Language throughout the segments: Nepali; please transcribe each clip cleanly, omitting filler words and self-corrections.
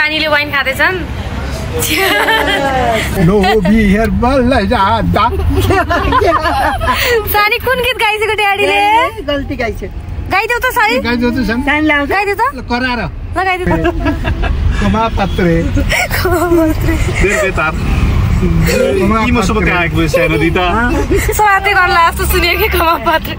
सानीले वाइन खाँदैछन्। सानी कुन गीत गाइसक्यो ड्याडीले? गल्ती गाइछ। गाइदेऊ त सही। गाइदेऊ त सन। गाइदेऊ त। करार। लगाइदेऊ त। कमा पत्रे। देरके तार। किम सब गाएको सानो दिता। साथै गर्ला जस्तो सुन्यो कि कमा पत्रे।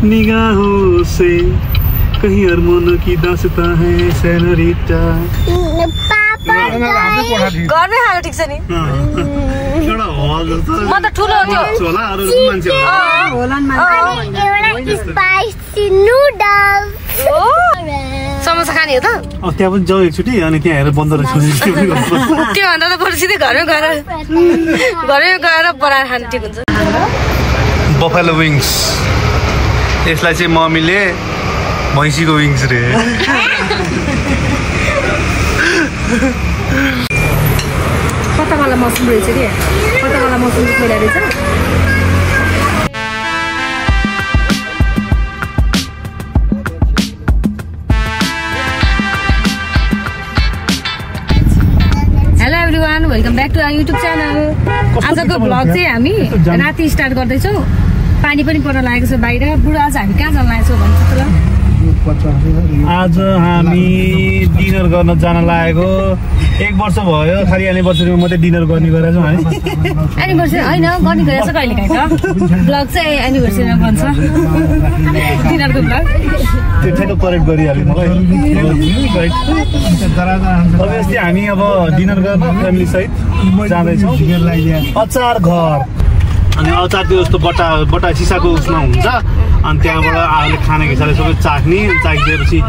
निगाहों से कहीं अरमानों की दास्तां है सेनोरिटा। घरमै हाल ठिक छ नि। एउटा हल जस्तो म त ठुलो हो त्यो होला अरु मान्छे होला नि मान्छे। एउटा स्पाइसी नुडल्स। समोसा खाने हो त? त्यहाँ पनि जाऊ एकचोटि अनि त्यहाँ हेरेर बन्द रहेछ। त्यो भन्दा त बरु सिधै घरमै गएर बनाएर खानु ठिक हुन्छ। बफेलो विङ्स यसलाई चाहिँ मम्मीले भैँसीको विङ्स रे। कतावाला मसरुम रहेछ कि कतावाला मसरुम खोला रहेछ। Hello everyone, welcome back to our YouTube channel. आजको भ्लग चाहिँ हामी राति स्टार्ट गर्दैछौँ। पानी पनि पर्न लागेको छ बाहिर। बुढो आज हामी कहाँ जान लागेको छौँ भन्छ त ल? आज हामी डिनर गर्न जान लागेको। 1 वर्ष भयो खालि एनिभर्सरीमा मात्रै डिनर गर्ने गरेको छौँ हामी। एनिभर्सरी होइन गर्ने गरेको छ कहिले काहीँ त। भ्लग चाहिँ एनिभर्सरीमा बन्छ डिनरको भ्लग। त्यो ठ्याक्क करेक्ट गरिहाल्यो मलाई। अभियसली हामी अब डिनर गर्न फ्यामिली सहित जाँदैछौँ अचार घर। अनि अचार त्यो जस्तो बट्टा सिसाको उसमा हुन्छ। अनि त्यहाँबाट आफूले खाने हिसाबले सबै चाखिदिएपछि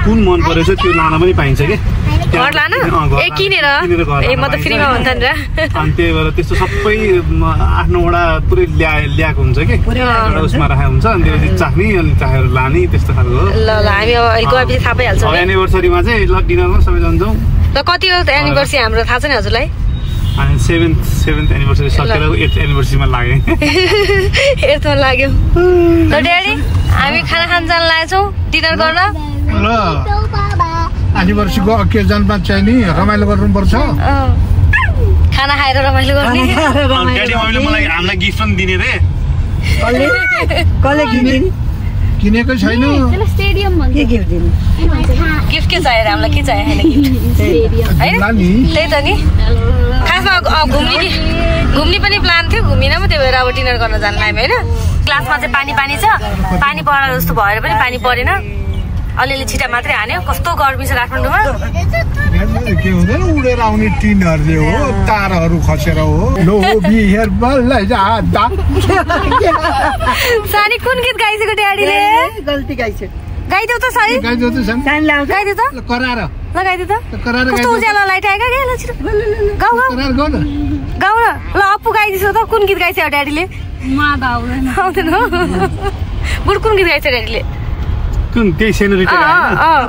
कुन मन परेछ त्यो लान पनि पाइन्छ कि। घर लान किनेर म त फ्रीमा भन्छ नि र। अनि त्यही भएर त्यस्तो सबै आफ्नोबाट पुरै ल्याएको हुन्छ कि एउटा उसमा राखेको हुन्छ। अनि त्यो चाख्ने अनि चाखेर लाने त्यस्तो खालको हो। ल हामी अहिले गएपछि थाहा पाइहाल्छौँ। एनिभर्सरीमा चाहिँ ल डिनरमा सबै जान्छौँ। त कति हो एनिभर्सरी हाम्रो थाहा छ नि हजुरलाई? 7th एनिभर्सरी सकेर 8th एनिभर्सरीमा लाग्यो। 8thमा लाग्यो। ल ड्याडी हामी खाना खान जान लागेछौँ डिनर गर्न। ल एनिभर्सरीको ओकेजनमा चाहिँ नि रमाइलो गर्नुपर्छ। खाना खाएर रमाइलो गर्ने। ड्याडी मम्मीले मलाई हामीलाई गिफ्ट पनि दिने रे। कसले किनेको छैन। के गिफ्ट दिनु? गिफ्ट के चाहियो हामीलाई? के चाहियो होइन त्यही त नि। खासमा घुम्ने पनि प्लान थियो, घुमिन म। त्यही भएर अब डिनर गर्न जान लाग्यो होइन। क्लासमा चाहिँ पानी छ। पानी पर्न जस्तो भएर पनि पानी परेन। अलिअलि छिटा मात्रै हान्यो। कस्तो गर्मी छ काठमाडौँमा। के हुँदैन उडेर आउने टिनहरुले हो, तारहरू खसेर हो। सानी कुन गीत गाइसक्यो ड्याडीले? गल्ती गाइछ। गाइदेऊ त सही। गाइदेऊ त सन। गाइदेऊ त। करार। लगाइदेऊ त। करार कस्तो उज्यालो लाइट आएको के? ल छिटो गाउ गाउ करार गाउ न। गाउ न। ल अप्पु गाइदिसो त। कुन गीत गाइसक्यो ड्याडीले? आउँदैन। बुढ कुन गीत गाइसक्यो ड्याडीले? कुन त्यही सेनोरिटा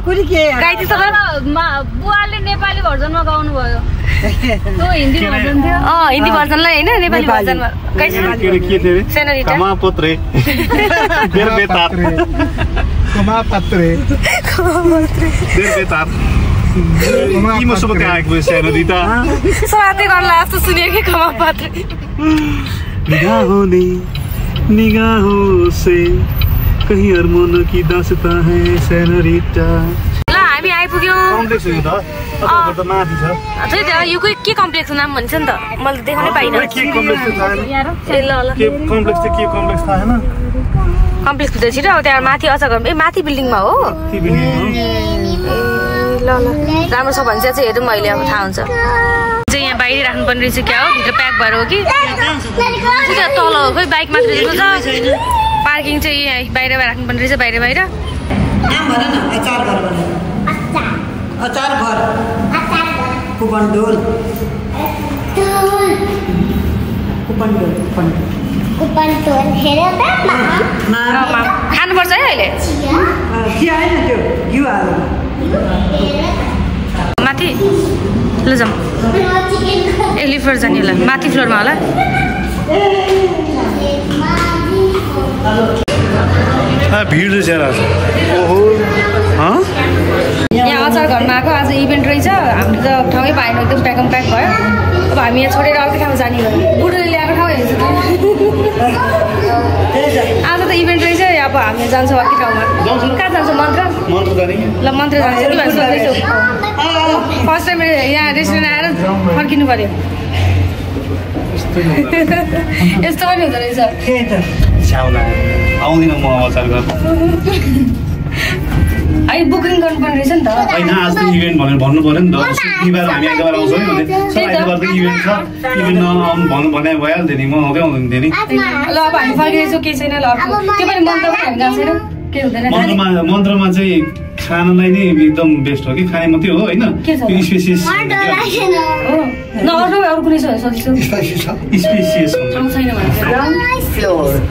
गाइदिस त। बुवाले नेपाली भर्जनमा गाउनु भयो। त्यो हिन्दी भर्जन थियो। हिन्दी भर्जनलाई होइन नेपाली भर्जनमा गाइसक्यो। के थियो रे? सेनोरिटा। कमा पत्रे। देरके तार। कमा पत्रे। देरके तार। किम सब गाएको सानो दिता। साथै गर्ला जस्तो सुन्यो कि कमा पत्रे। निगाहों से कहीं अरमानों की दास्तां है सेनोरिटा। ल हामी आइपुग्यौँ। कम्प्लेक्स हो त? अझ त माथि छ। त्यही त यो के कम्प्लेक्सको नाम भन्छ नि त? मैले देखाउनै पाइनँ। के कम्प्लेक्स थाहा छैन? ल के कम्प्लेक्स चाहिँ के कम्प्लेक्स थाहा छैन? कम्प्लेक्स भित्र छिटो। अब त्यहाँ माथि अझ माथि बिल्डिङमा हो। ल राम्रो छ भने चाहिँ हेरौँ अहिले अब थाहा हुन्छ। चाहिँ यहाँ बाहिर राख्नुपर्ने रहेछ क्या हो? भित्र प्याक भएर हो कि तल हो? खोइ बाइक मात्र जस्तो छ। पार्किङ चाहिँ यहाँ बाहिर राख्नुपर्ने रहेछ। बाहिर खानुपर्छ है अहिले। माथि ल जाउँ। लिफ्ट फ्लोर जाने होला। माथि फ्लोरमा होला। भिड चाहिँ ओहो घरमा आएको आज इभेन्ट रहेछ हाम्रो त ठाउँै पाएन एकदम प्याकम प्याक भयो अब हामी यहाँ छोडेर अर्को ठाउँमा जाने भयो बुढोले ल्याएको ठाउँ हेर्छु आज त इभेन्ट रहेछ अब हामी जान्छौँ अर्कै ठाउँमा कहाँ जान्छौँ मन्त्र ल मन्त्र जान्छ कि भनेर सोच्दैछु फर्स्ट टाइम यहाँ रेस्टुरेन्ट आएर फर्किनु पर्यो यस्तो पनि हुँदो रहेछ आउँदिन म अचार गर्न है बुकिङ गर्नुपर्ने रहेछ नि त होइन आज त इभेन्ट भनेर भन्नु पर्यो नि त बिहिबार हामी आइतबार आउँछौँ नि भने आइतबार त इभेन्ट छ इभेन्ट नआउनु भन्नु भने भइहाल्थ्यो नि म आउँदै आउँदैन थियो नि ल अब हामी फर्किरहेछौँ केही छैन ल अर्को त्यो पनि मन्त्र पनि हामी गएको छैन के हुँदैन मन्त्रमा चाहिँ खानालाई नै एकदम बेस्ट हो कि खाने मात्रै हो होइन स्पेसियस न अरू कुनै सोध्छु स्पेसियस छैन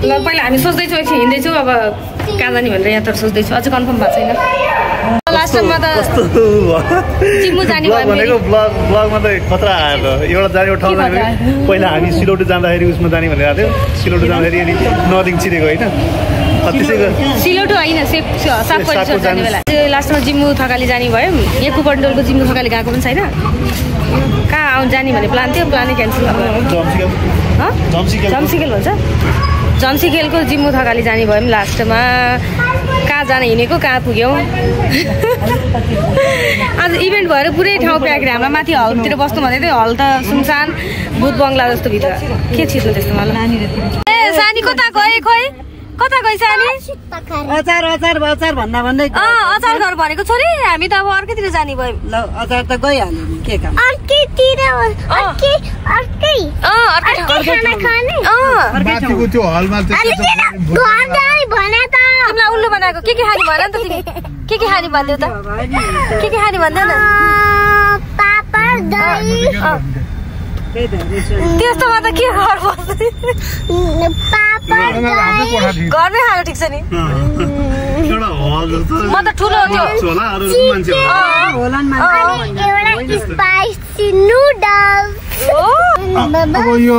ल पहिला हामी सोच्दैछौँ एकछिन हिँड्दैछौँ अब कहाँ जाने भनेर यहाँ तर सोच्दैछु अझै कन्फर्म भएको छैन लास्ट टाइममा त जिम्मू जाने भनेको ब्लगमा त खतरा आयो एउटा जाने ठाउँ पहिला हामी सिलौटो जाँदाखेरि उसमा जाने भनेर आएको थियो सिलौटो जाँदाखेरि अनि नदिङ छिरेको होइन सिलौटो होइन सापकोटी जाने बेला लास्टमा जिम्मू थकाली जाने भयो यहाँ कुपरडोलको जिम्मू थकाली गएको पनि छैन कहाँ आउनु जाने भन्ने प्लान थियो प्लानै क्यान्सल झम्सिखेल भन्छ झम्सिखेलको जिम्मू थकाली जाने भयो पनि लास्टमा कहाँ जान हिँडेको कहाँ पुग्यौँ आज इभेन्ट भएर पुरै ठाउँ प्याक हामीलाई माथि हलतिर बस्नु भन्दै थियो हल त सुनसान भूत बङ्गला जस्तो भित्र के छिर्नु त्यस्तो मलाई ए सानी कता गए खोइ कता गइ सानी अचार अचार अचार भन्दा भन्दै अचार घर भनेको छोरी हामी त अब अर्कैतिर जाने भयो ल अचार त गइहाल्यो नि के काम अर्कैतिर अर्कै खाना खाने माथिको त्यो हलमा तिमीलाई उल्लु बनाएको के खाने भन नि त तिमी के खाने भन्दै त के खाने भन्दैन त्यस्तोमा त के घरमै खानु ठिक छ नि म त ठुलो त्यो अब यो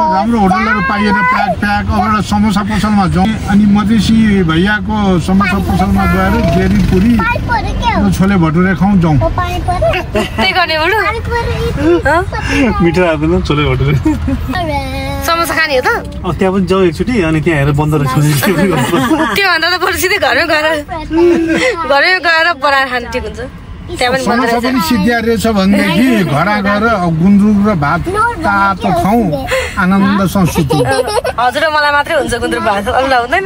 राम्रो होटलहरू पाइएर प्याक प्याक अब एउटा समोसा पसलमा जाउँ अनि मधेसी भैयाको समोसा पसलमा गएर जेरी पुरी छोले भटुरे खाउँ जाउँ त्यही गर्ने मिठो आउँदैन छोले भटुरे समोसा खाने हो त त्यहाँ पनि जाउँ एकचोटि अनि त्यहाँ हेरेर बन्द रहेछ त्योभन्दा त बरु सिधै घरमै गएर बनाएर खानु ठिक हुन्छ समोसा पनि सिद्धिया रहेछ भनेदेखि घर गएर गुन्द्रुक र भात तातो खाउँ आनन्दसँग सुतौँ हजुर मलाई मात्रै हुन्छ गुन्द्रुक भात अरूलाई हुँदैन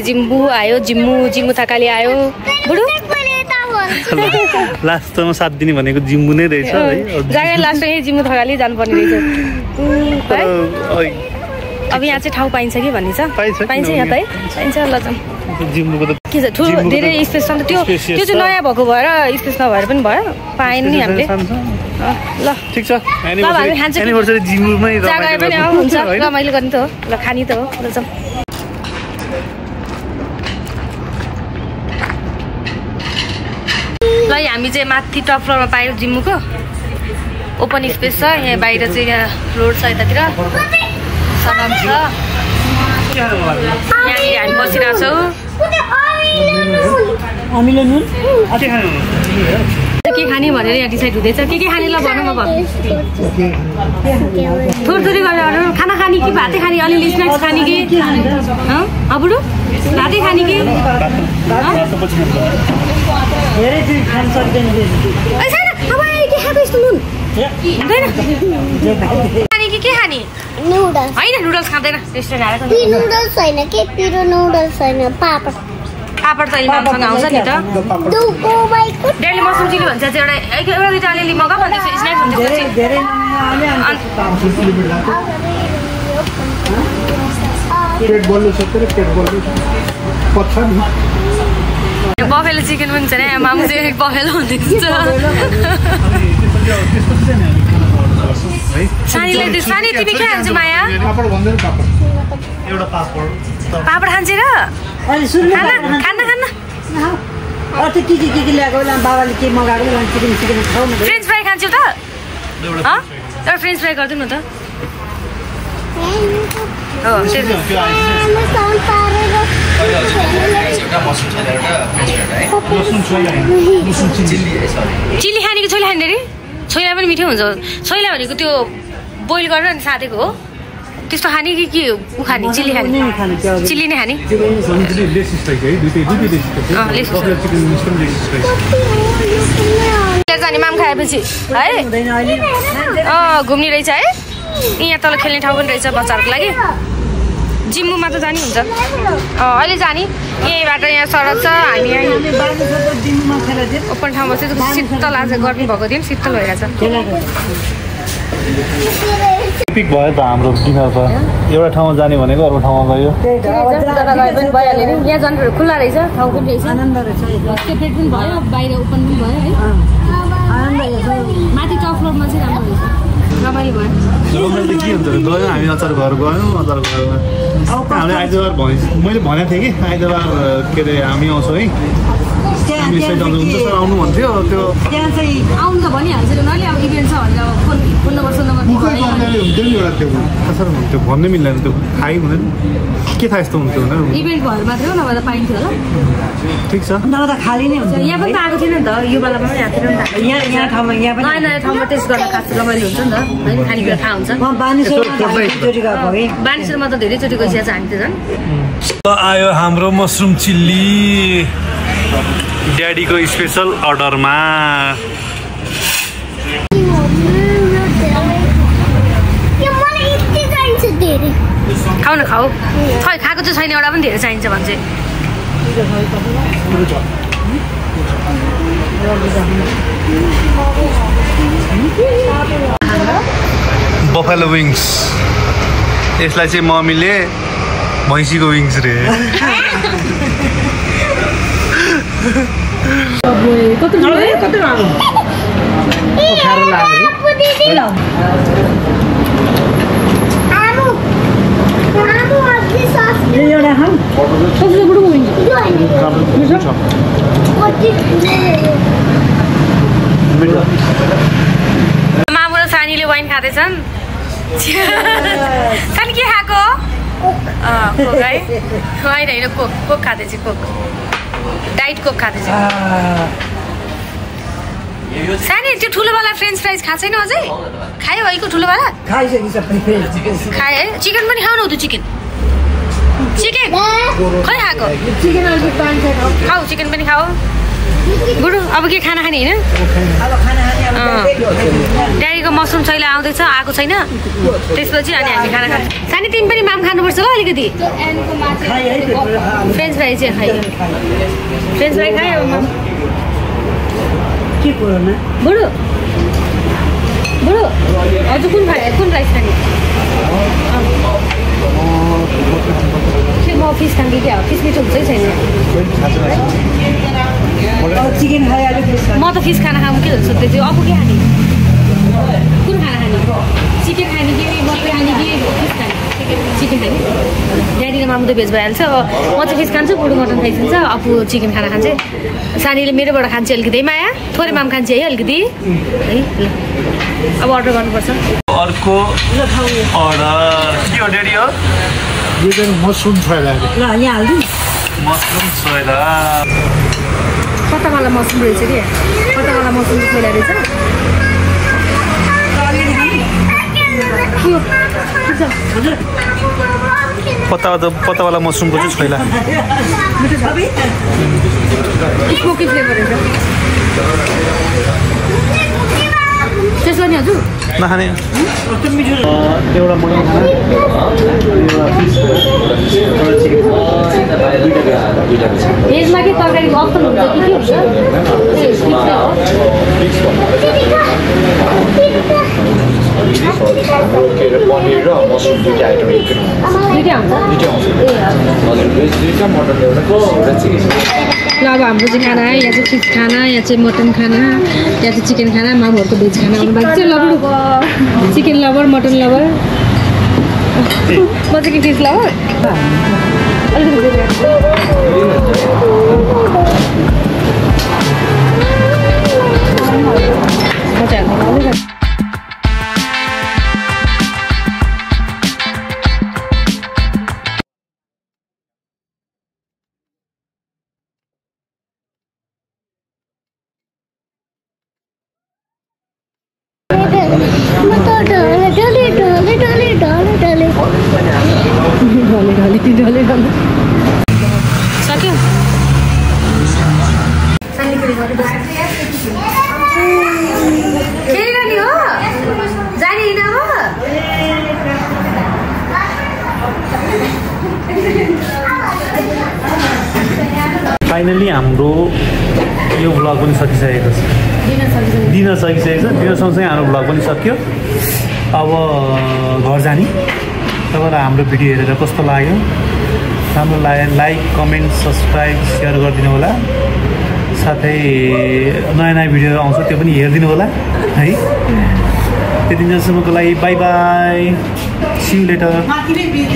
जिम्बू आयो जिम्मू थकाली आयो बुढो लास्टमा साथ दिने भनेको जिम्बू नै रहेछ है जग्गा लास्ट यही जिम्मू थकाली जानुपर्ने रहेछ अब यहाँ चाहिँ ठाउँ पाइन्छ कि भन्ने छ पाइन्छ यहाँ त है पाइन्छ ल जिम्बूको त के छ ठुलो धेरै स्पेस छ त्यो चाहिँ नयाँ भएको भएर स्पेस नभएर पनि भयो पाएन नि हामीले ल ठिक छ एनिभर्सरी जिम्बूमै जग्गा पनि हुन्छ रमाइलो गर्ने त हो ल खाने त हो ल जाउँ ल हामी चाहिँ माथि टप फ्लोरमा पायौँ जिम्मूको ओपन स्पेस छ यहाँ बाहिर चाहिँ यहाँ रोड छ यतातिर सडक छ यहाँनिर हामी बसिरहेको छौँ के खाने भनेर यहाँ डिसाइड हुँदैछ के खाने ल भनौँ म भन्नु थोरै थोरै गरेर खाना खाने कि भातै खाने अलिअलि स्न्याक्स खाने कि बुढो भातै खाने कि के खाने होइन नुडल्स खाँदैन रेस्टुरेन्ट पापड त अहिले मामसँग आउँछ नि त डेली मसरुम चिली भन्छ चाहिँ एउटा दुइटा अलिअलि मगा भन्दैछु स्न्याक्स बफेलो चिकन पनि छ नि मामु चाहिँ बफेलो हुँदैछ सानीलाई सानी तिमी के खान्छौ माया पापड खान्छ र खान्न के ल्याएको बाबाले के मगाएको चिकन खाऊ न फ्रेन्च फ्राई खान्छौ त एउटा फ्रेन्च फ्राई गरिदिउँ न त चिल्ली खाने कि छोइला खाने रे छोइला पनि मिठो हुन्छ छोइला भनेको त्यो बोइल गरेर अनि साथेको हो त्यस्तो खाने कि के खाने चिल्ली खाने चिल्ली नै खाने जाने माम खाएपछि है घुम्ने रहेछ है यहाँ तल खेल्ने ठाउँ पनि रहेछ बच्चाहरूको लागि जिम्बुमा त जाने हुन्छ अहिले जाने यहीँबाट यहाँ सडक छ हामी यहाँ ओपन ठाउँमा चाहिँ शीतल आज गर्नु भएको दिन शीतल भइरहेछ पिक भयो त हाम्रो डिनर त एउटा ठाउँमा जाने भनेको अरू ठाउँमा गयो पनि भइहाल्यो नि यहाँ जानु खुल्ला रहेछ ठाउँ पनि रहेछ आनन्द रहेछ सेपरेट पनि भयो बाहिर ओपन पनि भयो है माथि टप फ्लोरमा चाहिँ राम्रो रहेछ रमाइलो भयो के हुन्छ गयो हामी अचार घर गयौँ अचार घरमा हामीले आइतबार मैले भनेको थिएँ कि आइतबार के अरे हामी आउँछौँ है हुन्छ सर आउनु भन्थ्यो त्यो आउनु त भनिहाल्छ नि अब इभेन्ट छ भनेर फोन नम्बर सर त्यो भन्नै मिल्दैन त्यो थाहै हुँदैन के थाहा यस्तो हुन्थ्यो भनेर इभेन्ट भएर मात्रै हो नभए त पाइन्थ्यो होला ठिक छ नभए त खाली नै हुन्छ यहाँ पनि त आएको थिएन नि त यो बेलामा पनि आएको थिएन नि त यहाँ ठाउँमा यहाँ पनि नयाँ नयाँ ठाउँमा टेस्ट गर्न खास रमाइलो हुन्छ नि त है खानेकुरा थाहा हुन्छ बानेश्वरमा त धेरैचोटि गइसकेको छ हामी त झन् आयो हाम्रो मसरुम चिल्ली ड्याडीको स्पेसल अर्डरमा खाऊ न खाऊ खै खाएको चाहिँ छैन एउटा पनि धेरै चाहिन्छ भने चाहिँ बफेलो विङ्स यसलाई चाहिँ मम्मीले भैँसीको विङ्स रे मामु र सानीले वाइन खाँदैछन् सानी के खाएको कोक है होइन होइन कोक खाँदैछ कोक डाइट कोक खाँदैछ सानी त्यो ठुलोवाला फ्रेन्च फ्राइज खाएको छैन अझै खायो अहिलेको ठुलोवाला खायो है चिकन पनि खाऊ न त चिकन खै खाएको खाऊ चिकन पनि खाऊ गुरु अब के खाना खाने होइन ड्याडीको मसरुम छैला आउँदैछ आएको छैन त्यसपछि अनि हामी खाना खान्छ सानी तिमी पनि माम खानुपर्छ ल अलिकति फ्रेन्च फ्राई चाहिँ खायो फ्रेन्च फ्राई खायो माम बुढो हजुर कुन राइस खाने म फिस खाने क्या फिस मिठो हुन्छै छैन म त फिस खाना खाऊँ के सोध्दै थियो अब के खाने कुन खाना खाने चिकन खाने कि मटन खाने कि फिस खाने चिकन खाने ड्याडी र मामु त भेज भइहाल्छ म चाहिँ फिस खान्छु बुढो मटन खाइदिन्छ अपु चिकन खाना खान्छ सानीले मेरोबाट खान्छ अलिकति माया थोरै माम खान्छ है अलिकति है ल अब अर्डर गर्नुपर्छ अर्को अर्डर के हो ड्याडी हो यो चाहिँ मसरुम छोइला ल यहाँ हाल्दिउँ मसरुम छोइला कतावाला मसरुम रहेछ कि कतावाला मसरुम छोइला रहेछ पत्तावाला मसरुमको चाहिँ छोइला स्मोकी फ्लेभर रहेछ त्यसमा नि हजुर नखाने एउटा मटन भेजमा के तरकारीको अप्सन हुन्छ कि पनिर र मसरुम दुईटा आइटम ल अब हाम्रो चाहिँ खाना है यहाँ चाहिँ फिस खाना यहाँ चाहिँ मटन खाना यहाँ चाहिँ चिकन खाना मामुहरूको भेज खाना आउनु भएको चाहिँ लबर चिकन लबर मटन लबर म चाहिँ फिस लबर अलिकति सक्यो खेलिरहने हो जाने होइन फाइनली हाम्रो यो भ्लग पनि सकिसकेको छ दिन सकिसकेको छ दिन सँगसँगै हाम्रो भ्लग पनि सक्यो अब घर जाने तपाईँलाई हाम्रो भिडियो हेरेर कस्तो लाग्यो राम्रो लाग्यो लाइक कमेन्ट सब्सक्राइब सेयर गरिदिनु होला साथै नयाँ नयाँ भिडियोहरू आउँछ त्यो पनि हेरिदिनु होला है त्यति दिनसम्मको लागि bye bye see you letter